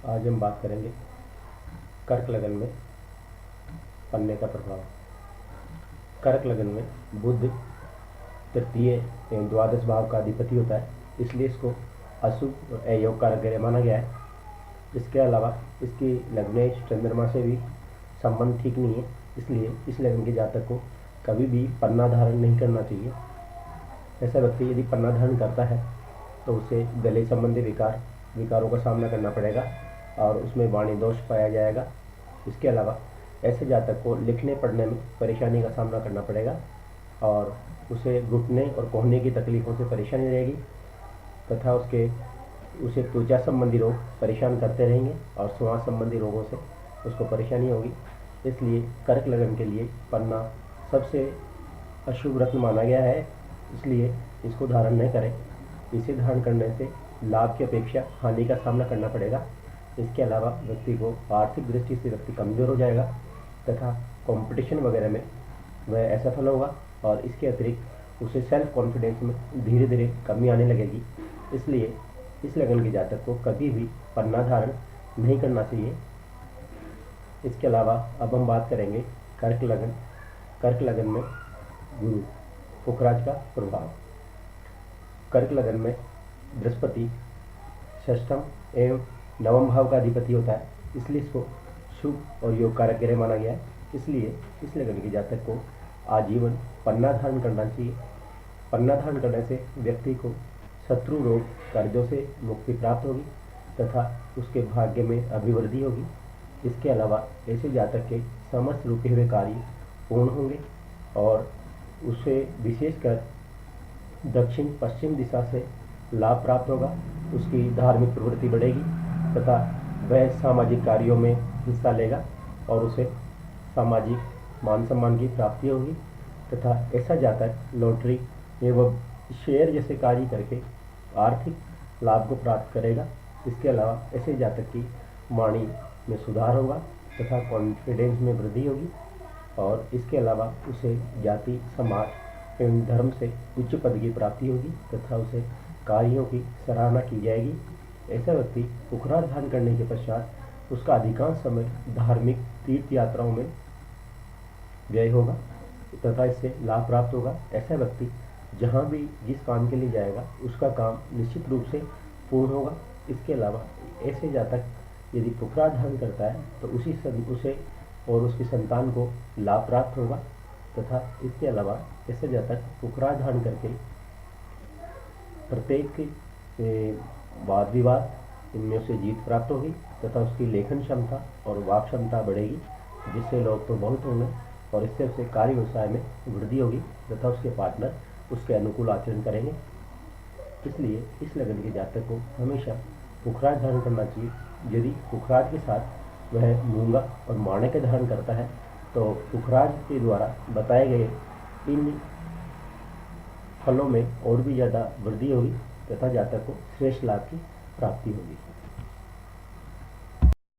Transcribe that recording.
आज हम बात करेंगे कर्क लगन में पन्ने का प्रभाव। कर्क लगन में बुध तृतीय एवं द्वादश भाव का अधिपति होता है, इसलिए इसको अशुभ और अयोग कारक ग्रह माना गया है। इसके अलावा इसकी लग्नेश चंद्रमा से भी संबंध ठीक नहीं है, इसलिए इस लगन के जातक को कभी भी पन्ना धारण नहीं करना चाहिए। ऐसा व्यक्ति यदि पन्ना धारण करता है तो उसे गले संबंधी विकारों का सामना करना पड़ेगा और उसमें वाणी दोष पाया जाएगा। इसके अलावा ऐसे जातक को लिखने पढ़ने में परेशानी का सामना करना पड़ेगा और उसे घुटने और कोहने की तकलीफ़ों से परेशानी रहेगी तथा उसे त्वचा संबंधी रोग परेशान करते रहेंगे और श्वास संबंधी रोगों से उसको परेशानी होगी। इसलिए कर्क लगन के लिए पन्ना सबसे अशुभ रत्न माना गया है, इसलिए इसको धारण नहीं करें। इसे धारण करने से लाभ की अपेक्षा हानि का सामना करना पड़ेगा। इसके अलावा व्यक्ति को आर्थिक दृष्टि से व्यक्ति कमज़ोर हो जाएगा तथा कंपटीशन वगैरह में वह असफल होगा और इसके अतिरिक्त उसे सेल्फ कॉन्फिडेंस में धीरे धीरे कमी आने लगेगी। इसलिए इस लगन के जातक को कभी भी पन्ना धारण नहीं करना चाहिए। इसके अलावा अब हम बात करेंगे कर्क लगन में गुरु पुखराज का प्रभाव। कर्क लगन में बृहस्पति षष्ठम एवं नवम भाव का अधिपति होता है, इसलिए इसको शुभ और योग कारक ग्रह माना गया है। इसलिए इस लगन के जातक को आजीवन पन्ना धारण करना चाहिए। पन्ना धारण करने से व्यक्ति को शत्रु रोग कर्जों से मुक्ति प्राप्त होगी तथा उसके भाग्य में अभिवृद्धि होगी। इसके अलावा ऐसे जातक के समस्त रुके हुए कार्य पूर्ण होंगे और उसे विशेषकर दक्षिण पश्चिम दिशा से लाभ प्राप्त होगा। उसकी धार्मिक प्रवृत्ति बढ़ेगी तथा वह सामाजिक कार्यों में हिस्सा लेगा और उसे सामाजिक मान सम्मान की प्राप्ति होगी तथा ऐसा जातक लॉटरी एवं शेयर जैसे कार्य करके आर्थिक लाभ को प्राप्त करेगा। इसके अलावा ऐसे जातक की वाणी में सुधार होगा तथा कॉन्फिडेंस में वृद्धि होगी और इसके अलावा उसे जाति समाज एवं धर्म से उच्च पद की प्राप्ति होगी तथा उसे कार्यों की सराहना की जाएगी। ऐसा व्यक्ति पुखराज धारण करने के पश्चात उसका अधिकांश समय धार्मिक तीर्थ यात्राओं में व्यय होगा तथा इससे लाभ प्राप्त होगा। ऐसा व्यक्ति जहाँ भी जिस काम के लिए जाएगा उसका काम निश्चित रूप से पूर्ण होगा। इसके अलावा ऐसे जातक यदि पुखराज धारण करता है तो उसे और उसकी संतान को लाभ प्राप्त होगा तथा इसके अलावा ऐसे जातक पुखराज धारण करके प्रत्येक वाद विवाद इनमें उसे जीत प्राप्त होगी तथा उसकी लेखन क्षमता और वाक क्षमता बढ़ेगी, जिससे लोग तो बहुत होंगे और इससे उसे कार्य व्यवसाय में वृद्धि होगी तथा उसके पार्टनर उसके अनुकूल आचरण करेंगे। इसलिए इस लगन के जातक को हमेशा पुखराज धारण करना चाहिए। यदि पुखराज के साथ वह मूंगा और माणिक्य धारण करता है तो पुखराज के द्वारा बताए गए इन फलों में और भी ज़्यादा वृद्धि होगी तथा जातक को श्रेष्ठ लाभ की प्राप्ति होगी।